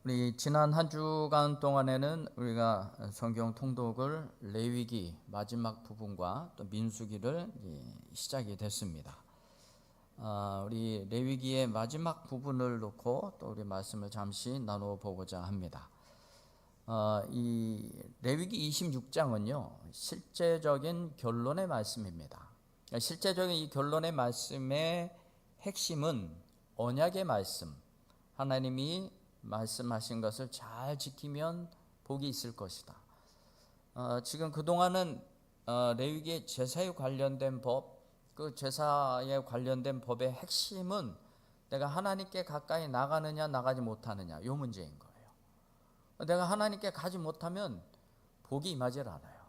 우리 지난 한 주간 동안에는 우리가 성경 통독을 레위기 마지막 부분과 또 민수기를 시작이 됐습니다. 우리 레위기의 마지막 부분을 놓고 또 우리 말씀을 잠시 나누어 보고자 합니다. 이 레위기 26장은요 실제적인 결론의 말씀입니다. 실제적인 이 결론의 말씀의 핵심은 언약의 말씀, 하나님이 말씀하신 것을 잘 지키면 복이 있을 것이다. 지금 그동안은 레위기의 제사에 관련된 법, 그 제사에 관련된 법의 핵심은 내가 하나님께 가까이 나가느냐 나가지 못하느냐 이 문제인 거예요. 내가 하나님께 가지 못하면 복이 임하지 않아요.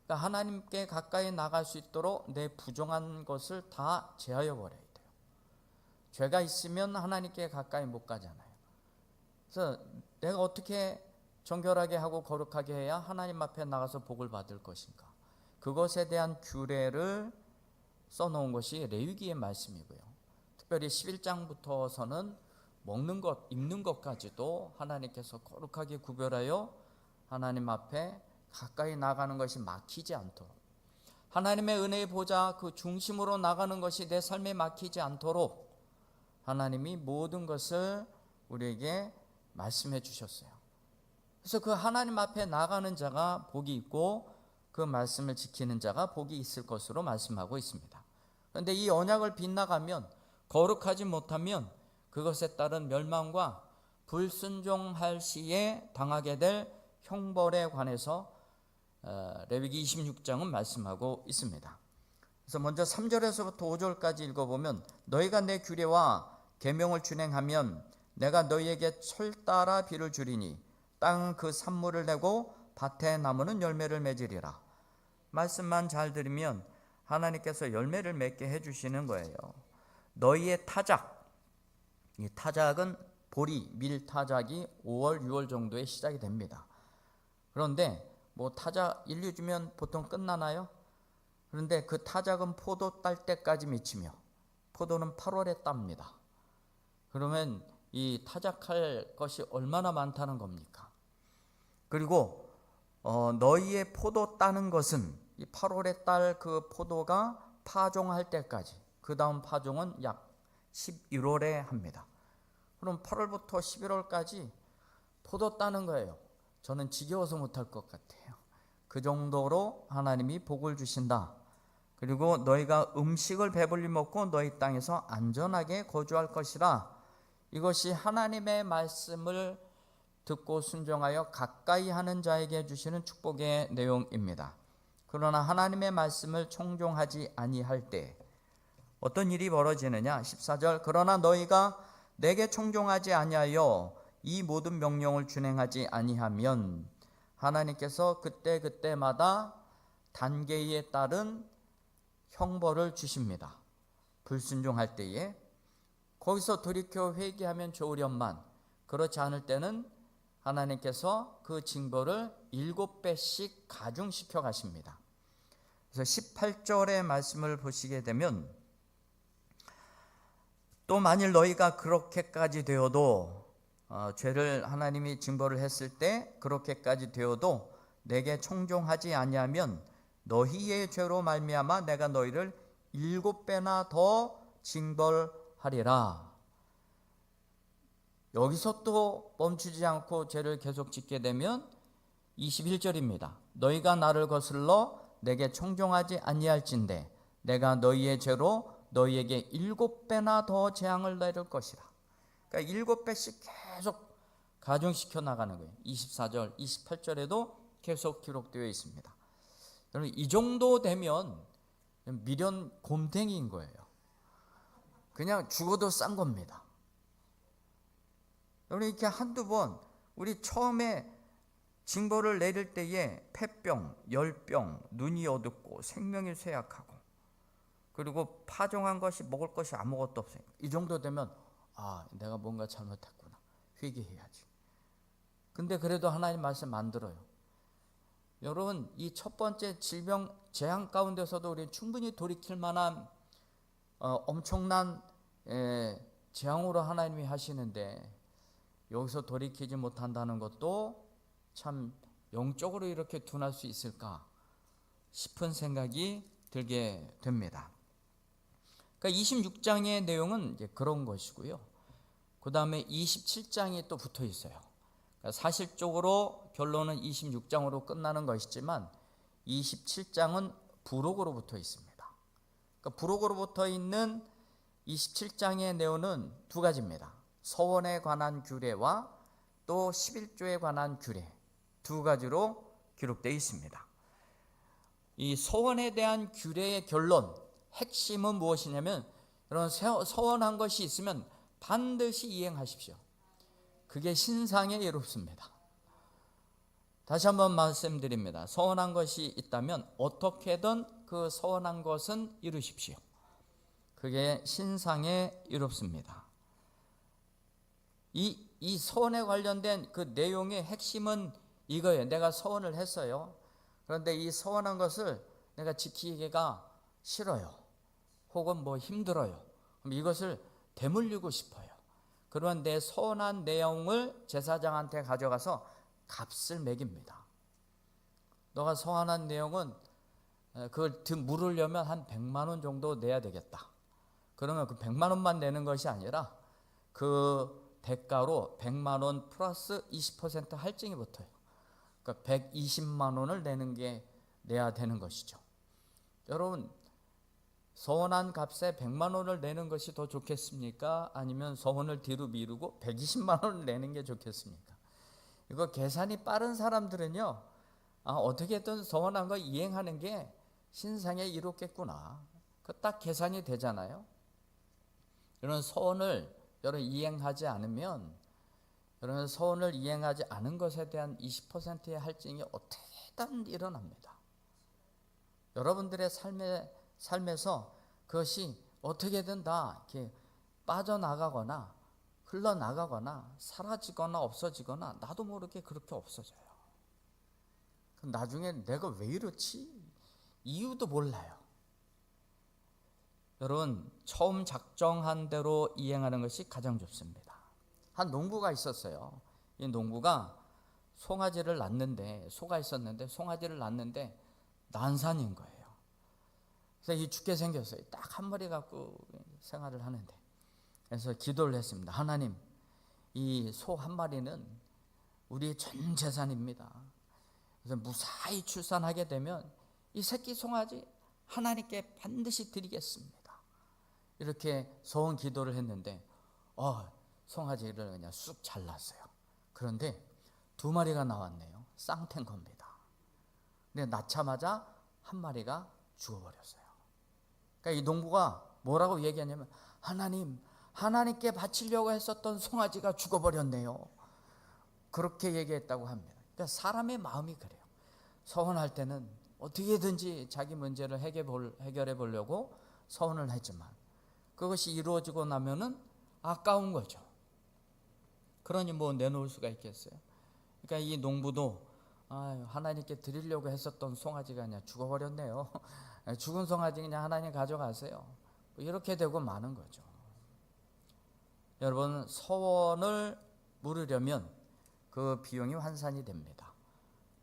그러니까 하나님께 가까이 나갈 수 있도록 내 부정한 것을 다 제하여 버려야 돼요. 죄가 있으면 하나님께 가까이 못 가잖아요. 그래서 내가 어떻게 정결하게 하고 거룩하게 해야 하나님 앞에 나가서 복을 받을 것인가? 그것에 대한 규례를 써놓은 것이 레위기의 말씀이고요. 특별히 11장부터서는 먹는 것, 입는 것까지도 하나님께서 거룩하게 구별하여 하나님 앞에 가까이 나가는 것이 막히지 않도록, 하나님의 은혜의 보좌 그 중심으로 나가는 것이 내 삶에 막히지 않도록 하나님이 모든 것을 우리에게 말씀해 주셨어요. 그래서 그 하나님 앞에 나가는 자가 복이 있고 그 말씀을 지키는 자가 복이 있을 것으로 말씀하고 있습니다. 그런데 이 언약을 빗나가면, 거룩하지 못하면 그것에 따른 멸망과 불순종할 시에 당하게 될 형벌에 관해서 레위기 26장은 말씀하고 있습니다. 그래서 먼저 3절에서부터 5절까지 읽어보면, 너희가 내 규례와 계명을 준행하면 내가 너희에게 철 따라 비를 주리니 땅은 그 산물을 내고 밭의 나무는 열매를 맺으리라. 말씀만 잘 들으면 하나님께서 열매를 맺게 해주시는 거예요. 너희의 타작, 이 타작은 보리, 밀 타작이 5월, 6월 정도에 시작이 됩니다. 그런데 뭐 타작 인류 주면 보통 끝나나요? 그런데 그 타작은 포도 딸 때까지 미치며, 포도는 8월에 땁니다. 그러면 이 타작할 것이 얼마나 많다는 겁니까? 그리고 너희의 포도 따는 것은 이 8월에 딸 그 포도가 파종할 때까지, 그 다음 파종은 약 11월에 합니다. 그럼 8월부터 11월까지 포도 따는 거예요. 저는 지겨워서 못할 것 같아요. 그 정도로 하나님이 복을 주신다. 그리고 너희가 음식을 배불리 먹고 너희 땅에서 안전하게 거주할 것이라. 이것이 하나님의 말씀을 듣고 순종하여 가까이 하는 자에게 주시는 축복의 내용입니다. 그러나 하나님의 말씀을 청종하지 아니할 때 어떤 일이 벌어지느냐? 14절, 그러나 너희가 내게 청종하지 아니하여 이 모든 명령을 준행하지 아니하면 하나님께서 그때마다 단계에 따른 형벌을 주십니다. 불순종할 때에. 거기서 돌이켜 회개하면 좋으련만, 그렇지 않을 때는 하나님께서 그 징벌을 7배씩 가중시켜 가십니다. 그래서 18절의 말씀을 보시게 되면, 또 만일 너희가 그렇게까지 되어도 죄를 하나님이 징벌을 했을 때 그렇게까지 되어도 내게 청종하지 아니하면 너희의 죄로 말미암아 내가 너희를 7배나 더 징벌하리라. 여기서 또 멈추지 않고 죄를 계속 짓게 되면 21절입니다. 너희가 나를 거슬러 내게 청종하지 아니할진대 내가 너희의 죄로 너희에게 7배나 더 재앙을 내릴 것이라. 그러니까 7배씩 계속 가중시켜 나가는 거예요. 24절, 28절에도 계속 기록되어 있습니다. 여러분, 이 정도 되면 미련 곰탱이인 거예요. 그냥 죽어도 싼 겁니다. 여러분, 이렇게 한두 번, 우리 처음에 징벌을 내릴 때에 폐병, 열병, 눈이 어둡고 생명이 쇠약하고, 그리고 파종한 것이 먹을 것이 아무것도 없어요. 이 정도 되면 내가 뭔가 잘못했구나, 회개해야지. 근데 그래도 하나님 말씀 안 들어요. 여러분, 이 첫 번째 질병 재앙 가운데서도 우리 충분히 돌이킬 만한 엄청난 재앙으로 하나님이 하시는데 여기서 돌이키지 못한다는 것도 참 영적으로 이렇게 둔할 수 있을까 싶은 생각이 들게 됩니다. 그러니까 26장의 내용은 이제 그런 것이고요. 그 다음에 27장이 또 붙어 있어요. 그러니까 사실적으로 결론은 26장으로 끝나는 것이지만 27장은 부록으로 붙어 있습니다. 그러니까 부록으로 붙어 있는 27장의 내용은 두 가지입니다. 서원에 관한 규례와 또 11조에 관한 규례 두 가지로 기록되어 있습니다. 이 서원에 대한 규례의 결론, 핵심은 무엇이냐면 여러분 서원한 것이 있으면 반드시 이행하십시오. 그게 신상에 이롭습니다. 다시 한번 말씀드립니다. 서원한 것이 있다면 어떻게든 그 서원한 것은 이루십시오. 그게 신상에 이롭습니다. 이 서원에 관련된 그 내용의 핵심은 이거예요. 내가 서원을 했어요. 그런데 이 서원한 것을 내가 지키기가 싫어요. 혹은 뭐 힘들어요. 그럼 이것을 되물리고 싶어요. 그러면 내 서원한 내용을 제사장한테 가져가서 값을 매깁니다. 너가 서원한 내용은 그걸 물으려면 한 100만 원 정도 내야 되겠다. 그러면 그 100만 원만 내는 것이 아니라 그 대가로 100만 원 플러스 20% 할증이 붙어요. 그러니까 120만 원을 내야 되는 것이죠. 여러분, 서원한 값에 100만 원을 내는 것이 더 좋겠습니까? 아니면 서원을 뒤로 미루고 120만 원을 내는 게 좋겠습니까? 이거 계산이 빠른 사람들은요, 어떻게든 서원한 거 이행하는 게 신상에 이롭겠구나. 그 딱 계산이 되잖아요. 이런 서원을 여러분 이행하지 않으면, 여러분 서원을 이행하지 않은 것에 대한 20%의 할증이 어떻게든 일어납니다. 여러분들의 삶에서 그것이 어떻게든 다 이렇게 빠져나가거나 흘러나가거나 사라지거나 없어지거나 나도 모르게 그렇게 없어져요. 나중에 내가 왜 이렇지? 이유도 몰라요. 여러분, 처음 작정한 대로 이행하는 것이 가장 좋습니다. 한 농부가 있었어요. 이 농부가 송아지를 낳는데, 소가 있었는데 송아지를 낳는데 난산인 거예요. 그래서 이 죽게 생겼어요. 딱 한 마리 갖고 생활을 하는데, 그래서 기도를 했습니다. 하나님, 이 소 한 마리는 우리의 전 재산입니다. 그래서 무사히 출산하게 되면 이 새끼 송아지 하나님께 반드시 드리겠습니다. 이렇게 소원 기도를 했는데 송아지를 그냥 쑥 잘랐어요. 그런데 두 마리가 나왔네요. 쌍탱 겁니다. 근데 낳자마자 한 마리가 죽어버렸어요. 그러니까 이 농부가 뭐라고 얘기하냐면, 하나님께 바치려고 했었던 송아지가 죽어버렸네요. 그렇게 얘기했다고 합니다. 그러니까 사람의 마음이 그래요. 서원할 때는 어떻게든지 자기 문제를 해결해 보려고 서원을 했지만 그것이 이루어지고 나면은 아까운 거죠. 그러니 뭐 내놓을 수가 있겠어요. 그러니까 이 농부도 하나님께 드리려고 했었던 송아지가 그냥 죽어버렸네요. 죽은 송아지 그냥 하나님 가져가세요. 이렇게 되고 마는 거죠. 여러분, 서원을 물으려면 그 비용이 환산이 됩니다.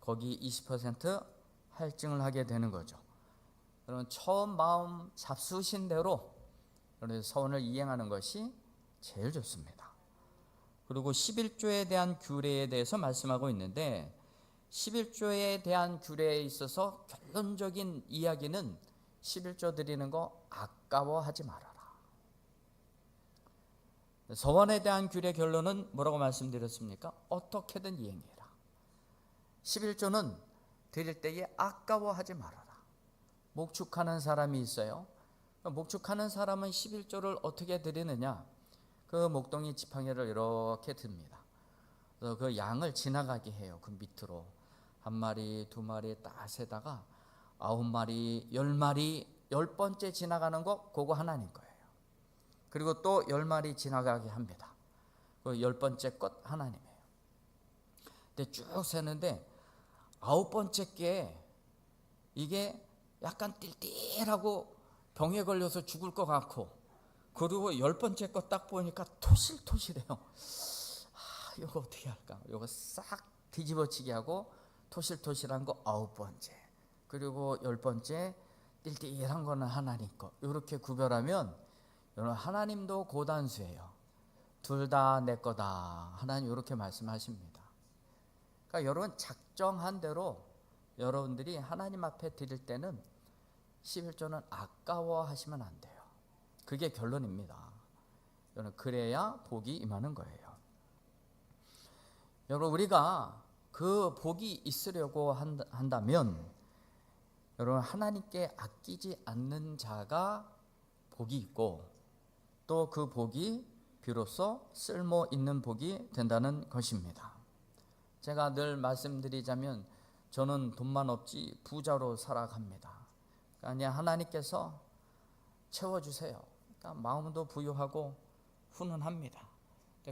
거기 20% 할증을 하게 되는 거죠. 여러분, 처음 마음 잡수신 대로 서원을 이행하는 것이 제일 좋습니다. 그리고 11조에 대한 규례에 대해서 말씀하고 있는데, 11조에 대한 규례에 있어서 결론적인 이야기는 11조 드리는 거 아까워하지 말아라. 서원에 대한 규례 결론은 뭐라고 말씀드렸습니까? 어떻게든 이행해라. 11조는 드릴 때에 아까워하지 말아라. 목축하는 사람이 있어요. 목축하는 사람은 11조를 어떻게 드리느냐? 그 목동이 지팡이를 이렇게 듭니다. 그래서 그 양을 지나가게 해요. 그 밑으로 한 마리, 두 마리 딱 세다가 9마리, 10마리, 10번째 지나가는 거 그거 하나님 거예요. 그리고 또 10마리 지나가게 합니다. 그 10번째 것 하나님이에요. 근데 쭉 세는데 9번째 게 이게 약간 띨띨하고 병에 걸려서 죽을 것 같고, 그리고 10번째 거 딱 보니까 토실토실해요. 이거 어떻게 할까? 이거 싹 뒤집어치기 하고 토실토실한 거 9번째, 그리고 10번째 띨띨한 거는 하나님 거. 이렇게 구별하면 여러분 하나님도 고단수예요. 둘 다 내 거다. 하나님 이렇게 말씀하십니다. 그러니까 여러분 작정한 대로 여러분들이 하나님 앞에 드릴 때는 11조는 아까워하시면 안 돼요. 그게 결론입니다. 여러분 그래야 복이 임하는 거예요. 여러분 우리가 그 복이 있으려고 한다면 여러분 하나님께 아끼지 않는 자가 복이 있고 또 그 복이 비로소 쓸모 있는 복이 된다는 것입니다. 제가 늘 말씀드리자면 저는 돈만 없지 부자로 살아갑니다. 그러니까 하나님께서 채워주세요. 그러니까 마음도 부유하고 훈훈합니다.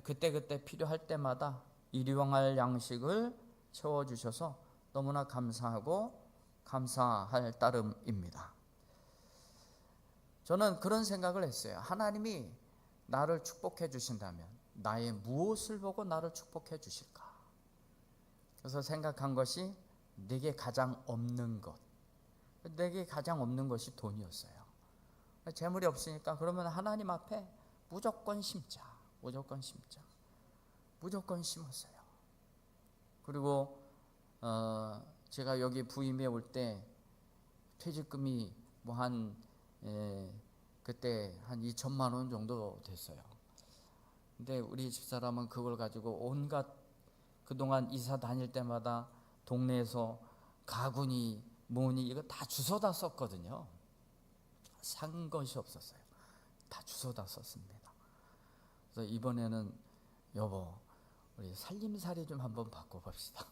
그때그때 필요할 때마다 일용할 양식을 채워주셔서 너무나 감사하고 감사할 따름입니다. 저는 그런 생각을 했어요. 하나님이 나를 축복해 주신다면 나의 무엇을 보고 나를 축복해 주실까? 그래서 생각한 것이 내게 가장 없는 것. 내게 가장 없는 것이 돈이었어요. 재물이 없으니까 그러면 하나님 앞에 무조건 심자. 무조건 심자. 무조건 심었어요. 그리고 제가 여기 부임에 올 때 퇴직금이 뭐 그때 한 2천만 원 정도 됐어요. 근데 우리 집사람은 그걸 가지고 온갖 그동안 이사 다닐 때마다 동네에서 가구니 뭐니 이거 다 주워다 썼거든요. 산 것이 없었어요. 다 주워다 썼습니다. 그래서 이번에는 여보 우리 살림살이 좀 한번 바꿔봅시다.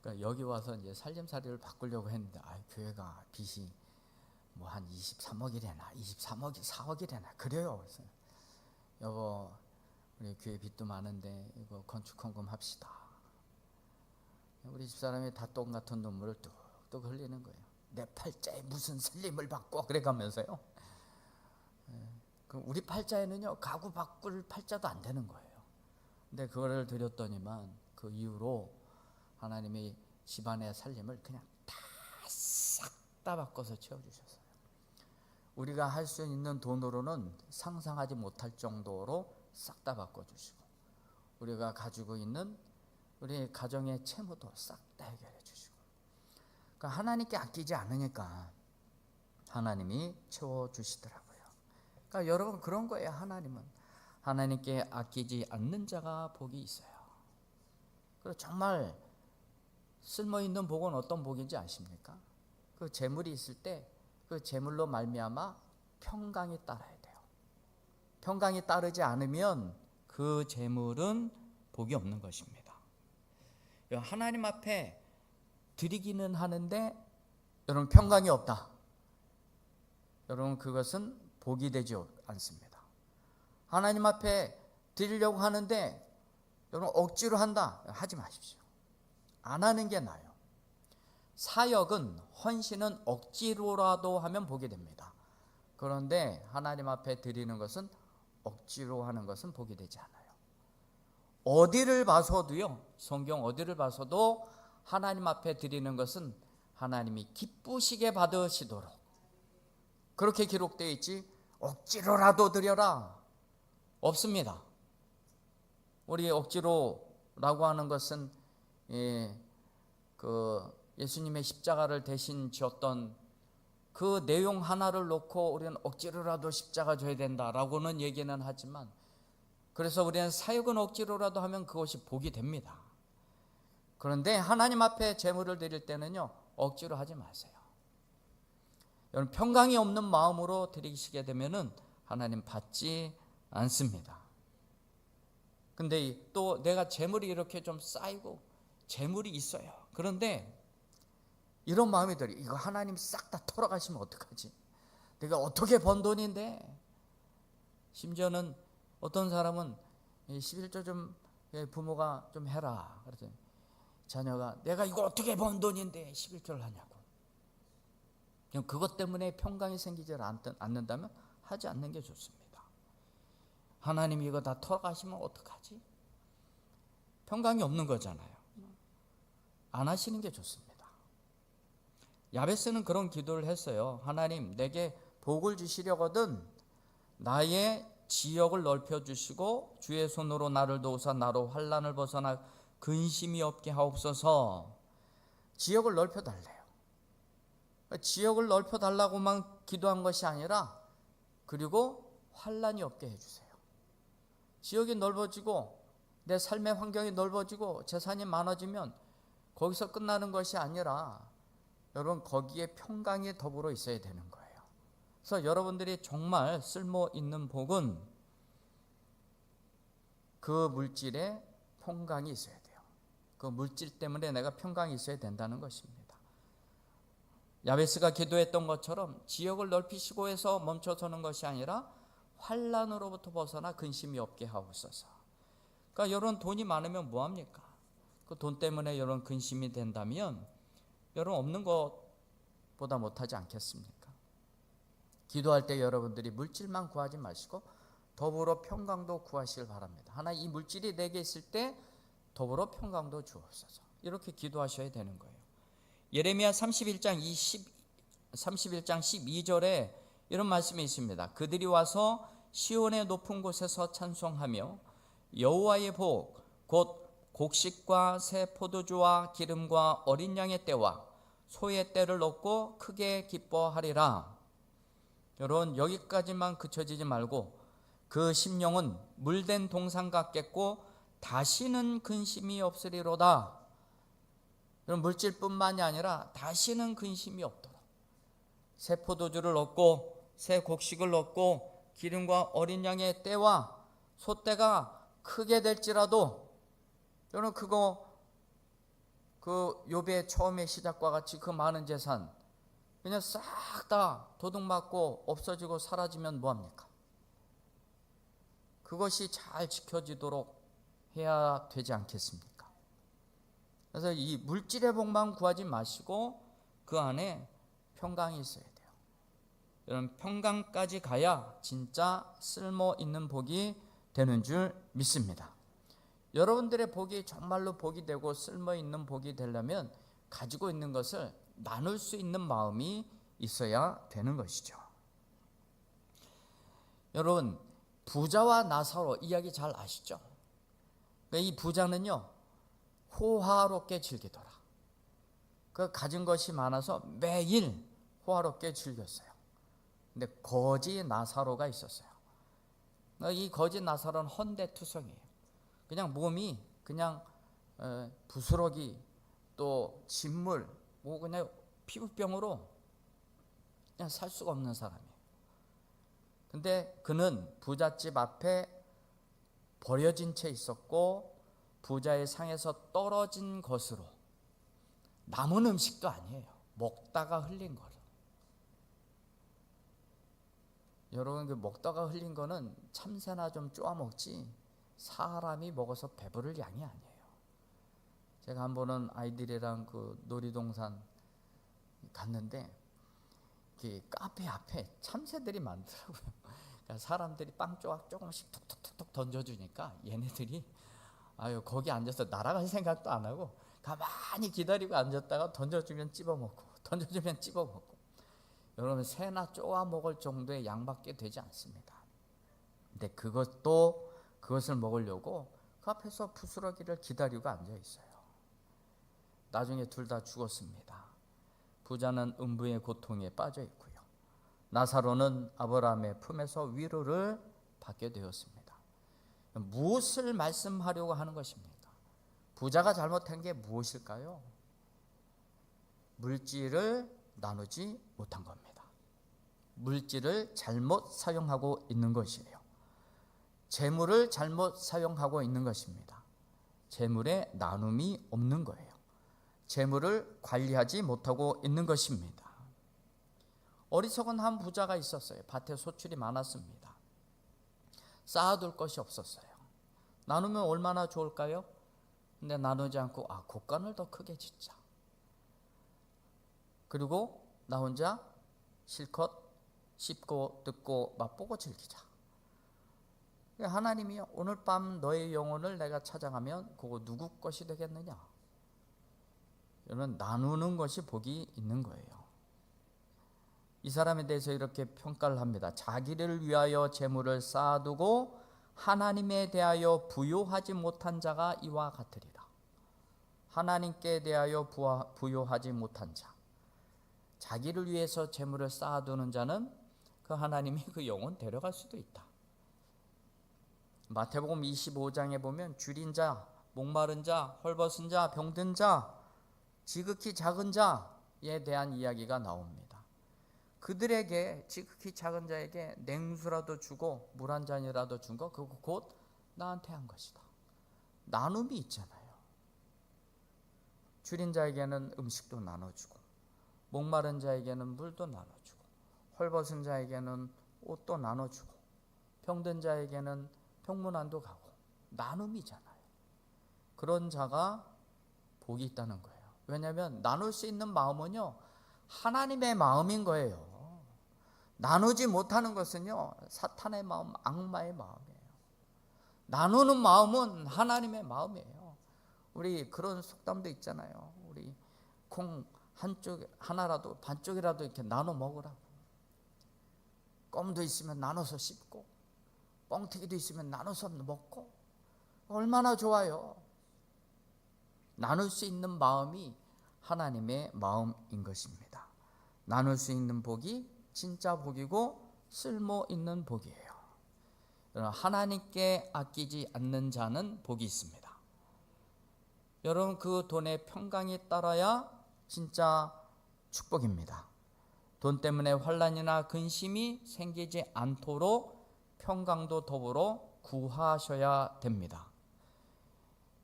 그러니까 여기 와서 이제 살림살이를 바꾸려고 했는데 교회가 빚이 뭐 한 23억이래나 23억이 4억이래나 그래요. 그래서 여보 우리 교회 빚도 많은데 이거 건축헌금 합시다. 우리 집사람이 다 똑같은 눈물을 뚝뚝 흘리는 거예요. 내 팔자에 무슨 살림을 바꿔 그래가면서요. 우리 팔자에는요 가구 바꿀 팔자도 안 되는 거예요. 근데 그거를 드렸더니만 그 이후로 하나님이 집안의 살림을 그냥 다 싹 다 바꿔서 채워주셨어요. 우리가 할 수 있는 돈으로는 상상하지 못할 정도로 싹 다 바꿔주시고 우리가 가지고 있는 우리 가정의 채무도 싹 다 해결해 주시고 그러니까 하나님께 아끼지 않으니까 하나님이 채워주시더라고요. 그러니까 여러분 그런 거예요. 하나님께 아끼지 않는 자가 복이 있어요. 그리고 정말 쓸모있는 복은 어떤 복인지 아십니까? 그 재물이 있을 때 그 재물로 말미암아 평강이 따라야 돼요. 평강이 따르지 않으면 그 재물은 복이 없는 것입니다. 하나님 앞에 드리기는 하는데 여러분 평강이 없다. 여러분 그것은 복이 되지 않습니다. 하나님 앞에 드리려고 하는데 여러분 억지로 한다. 하지 마십시오. 안 하는 게 나아요. 사역은 헌신은 억지로라도 하면 복이 됩니다. 그런데 하나님 앞에 드리는 것은 억지로 하는 것은 복이 되지 않아요. 어디를 봐서도요. 성경 어디를 봐서도 하나님 앞에 드리는 것은 하나님이 기쁘시게 받으시도록 그렇게 기록되어 있지 억지로라도 드려라 없습니다. 우리 억지로라고 하는 것은 예수님의 십자가를 대신 지었던 그 내용 하나를 놓고 우리는 억지로라도 십자가 져야 된다라고는 얘기는 하지만 그래서 우리는 사역은 억지로라도 하면 그것이 복이 됩니다. 그런데 하나님 앞에 제물을 드릴 때는요 억지로 하지 마세요. 여러분 평강이 없는 마음으로 드리시게 되면은 하나님 받지 않습니다. 근데 또 내가 재물이 이렇게 좀 쌓이고 재물이 있어요. 그런데 이런 마음이 들어요. 이거 하나님 싹 다 털어가시면 어떡하지? 내가 어떻게 번 돈인데? 심지어는 어떤 사람은 11조 좀 부모가 좀 해라. 그래서 자녀가 내가 이거 어떻게 번 돈인데 11조를 하냐고. 그것 때문에 평강이 생기지 않는다면 하지 않는 게 좋습니다. 하나님이 이거 다 털어가시면 어떡하지? 평강이 없는 거잖아요. 안 하시는 게 좋습니다. 야베스는 그런 기도를 했어요. 하나님, 내게 복을 주시려거든 나의 지역을 넓혀주시고 주의 손으로 나를 도우사 나로 환난을 벗어나 근심이 없게 하옵소서. 지역을 넓혀달래요. 지역을 넓혀달라고만 기도한 것이 아니라 그리고 환난이 없게 해주세요. 지역이 넓어지고 내 삶의 환경이 넓어지고 재산이 많아지면 거기서 끝나는 것이 아니라 여러분 거기에 평강이 더불어 있어야 되는 거예요. 그래서 여러분들이 정말 쓸모 있는 복은 그 물질에 평강이 있어야 돼요. 그 물질 때문에 내가 평강이 있어야 된다는 것입니다. 야베스가 기도했던 것처럼 지역을 넓히시고 해서 멈춰서는 것이 아니라 환난으로부터 벗어나 근심이 없게 하옵소서. 그러니까 여러분 돈이 많으면 뭐합니까? 그 돈 때문에 여러분 근심이 된다면 여러분 없는 것보다 못하지 않겠습니까? 기도할 때 여러분들이 물질만 구하지 마시고 더불어 평강도 구하시길 바랍니다. 하나님, 이 물질이 내게 있을 때 더불어 평강도 주옵소서. 이렇게 기도하셔야 되는 거예요. 예레미야 31장 12절에 이런 말씀이 있습니다. 그들이 와서 시온의 높은 곳에서 찬송하며 여호와의 복 곧 곡식과 새 포도주와 기름과 어린 양의 때와 소의 때를 얻고 크게 기뻐하리라. 여러분 여기까지만 그쳐지지 말고 그 심령은 물된 동산 같겠고 다시는 근심이 없으리로다. 여러분 물질뿐만이 아니라 다시는 근심이 없도록 새 포도주를 얻고 새 곡식을 얻고 기름과 어린 양의 때와 소떼가 크게 될지라도 여러분 그거 그 욥의 처음의 시작과 같이 그 많은 재산 그냥 싹 다 도둑맞고 없어지고 사라지면 뭐합니까? 그것이 잘 지켜지도록 해야 되지 않겠습니까? 그래서 이 물질의 복만 구하지 마시고 그 안에 평강이 있어야 돼요. 여러분 평강까지 가야 진짜 쓸모 있는 복이 되는 줄 믿습니다. 여러분들의 복이 정말로 복이 되고 쓸모 있는 복이 되려면 가지고 있는 것을 나눌 수 있는 마음이 있어야 되는 것이죠. 여러분 부자와 나사로 이야기 잘 아시죠? 이 부자는요 호화롭게 즐기더라. 그 가진 것이 많아서 매일 호화롭게 즐겼어요. 근데 거지 나사로가 있었어요. 이 거지 나사로는 헌데투성이에요. 그냥 몸이 그냥 부스러기 또 진물 뭐 그냥 피부병으로 그냥 살 수가 없는 사람이에요. 근데 그는 부잣집 앞에 버려진 채 있었고 부자의 상에서 떨어진 것으로 남은 음식도 아니에요. 먹다가 흘린 거로. 여러분 그 먹다가 흘린 거는 참새나 좀 쪼아 먹지 사람이 먹어서 배부를 양이 아니에요. 제가 한 번은 아이들이랑 그 놀이동산 갔는데 그 카페 앞에 참새들이 많더라고요. 그러니까 사람들이 빵 조각 조금씩 툭툭툭툭 던져주니까 얘네들이 아유 거기 앉아서 날아갈 생각도 안 하고 가만히 기다리고 앉았다가 던져주면 찝어먹고 던져주면 찝어먹고. 여러분 새나 쪼아 먹을 정도의 양밖에 되지 않습니다. 근데 그것을 먹으려고 그 앞에서 부스러기를 기다리고 앉아 있어요. 나중에 둘 다 죽었습니다. 부자는 음부의 고통에 빠져 있고요. 나사로는 아브라함의 품에서 위로를 받게 되었습니다. 무엇을 말씀하려고 하는 것입니까? 부자가 잘못한 게 무엇일까요? 물질을 나누지 못한 겁니다. 물질을 잘못 사용하고 있는 것이에요. 재물을 잘못 사용하고 있는 것입니다. 재물에 나눔이 없는 거예요. 재물을 관리하지 못하고 있는 것입니다. 어리석은 한 부자가 있었어요. 밭에 소출이 많았습니다. 쌓아둘 것이 없었어요. 나누면 얼마나 좋을까요? 근데 나누지 않고 곡간을 더 크게 짓자. 그리고 나 혼자 실컷 씹고 뜯고 맛보고 즐기자. 하나님이 오늘 밤 너의 영혼을 내가 찾아가면 그거 누구 것이 되겠느냐? 여러분, 나누는 것이 복이 있는 거예요. 이 사람에 대해서 이렇게 평가를 합니다. 자기를 위하여 재물을 쌓아두고 하나님에 대하여 부요하지 못한 자가 이와 같으리라. 하나님께 대하여 부요하지 못한 자, 자기를 위해서 재물을 쌓아두는 자는 그 하나님이 그 영혼 데려갈 수도 있다. 마태복음 25장에 보면 줄인 자, 목마른 자, 헐벗은 자, 병든 자, 지극히 작은 자에 대한 이야기가 나옵니다. 그들에게, 지극히 작은 자에게 냉수라도 주고 물 한 잔이라도 준 거, 그거 곧 나한테 한 것이다. 나눔이 있잖아요. 줄인 자에게는 음식도 나눠주고, 목마른 자에게는 물도 나눠주고, 헐벗은 자에게는 옷도 나눠주고, 병든 자에게는 병문안도 가고, 나눔이잖아요. 그런 자가 복이 있다는 거예요. 왜냐하면 나눌 수 있는 마음은요, 하나님의 마음인 거예요. 나누지 못하는 것은요, 사탄의 마음, 악마의 마음이에요. 나누는 마음은 하나님의 마음이에요. 우리 그런 속담도 있잖아요. 우리 콩 한쪽 하나라도 반쪽이라도 이렇게 나눠 먹으라고. 껌도 있으면 나눠서 씹고, 뻥튀기도 있으면 나눠서 먹고, 얼마나 좋아요. 나눌 수 있는 마음이 하나님의 마음인 것입니다. 나눌 수 있는 복이 진짜 복이고 쓸모 있는 복이에요. 하나님께 아끼지 않는 자는 복이 있습니다. 여러분, 그 돈의 평강이 따라야 진짜 축복입니다. 돈 때문에 환난이나 근심이 생기지 않도록 평강도 더불어 구하셔야 됩니다.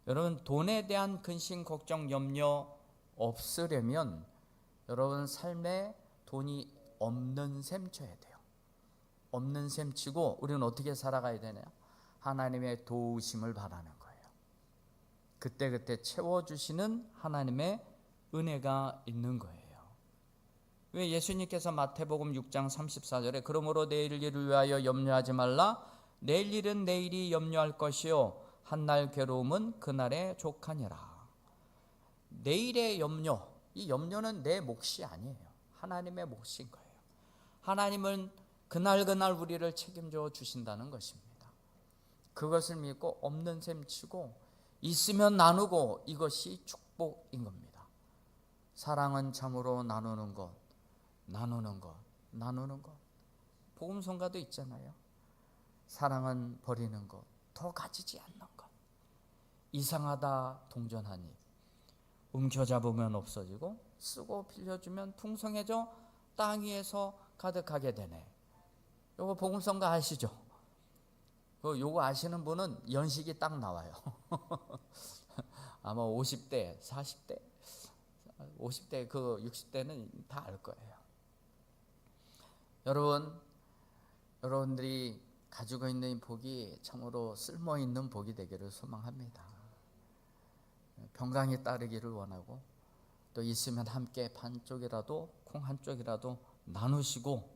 여러분, 돈에 대한 근심, 걱정, 염려 없으려면 여러분 삶에 돈이 없는 셈 쳐야 돼요. 없는 셈 치고 우리는 어떻게 살아가야 되나요? 하나님의 도우심을 바라는 거예요. 그때그때 채워주시는 하나님의 은혜가 있는 거예요. 왜 예수님께서 마태복음 6장 34절에 그러므로 내일 일을 위하여 염려하지 말라. 내일 일은 내일이 염려할 것이요 한날 괴로움은 그날의 족하니라. 내일의 염려, 이 염려는 내 몫이 아니에요. 하나님의 몫인 거예요. 하나님은 그날 우리를 책임져 주신다는 것입니다. 그것을 믿고 없는 셈 치고 있으면 나누고, 이것이 축복인 겁니다. 사랑은 참으로 나누는 것, 나누는 것, 나누는 것. 복음성가도 있잖아요. 사랑은 버리는 것, 더 가지지 않는 것. 이상하다 동전하니 움켜잡으면 없어지고 쓰고 빌려주면 풍성해져 땅 위에서 가득하게 되네. 요거 복음성가 아시죠? 요거 아시는 분은 연식이 딱 나와요. 아마 50대, 40대, 50대, 60대는 다 알 거예요. 여러분들이 가지고 있는 복이 참으로 쓸모있는 복이 되기를 소망합니다. 평강이 따르기를 원하고, 또 있으면 함께 반쪽이라도, 콩 한 쪽이라도 나누시고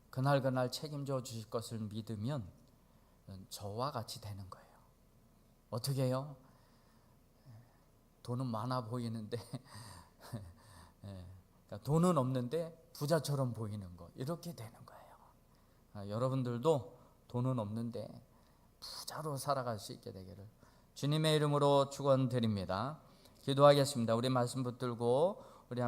그날 책임져 주실 것을 믿으면 저와 같이 되는 거예요. 어떻게 해요? 돈은 많아 보이는데 그러니까 돈은 없는데 부자처럼 보이는 거, 이렇게 되는 거예요. 여러분들도 돈은 없는데 부자로 살아갈 수 있게 되기를 주님의 이름으로 축원드립니다. 기도하겠습니다. 우리 말씀 붙들고 우리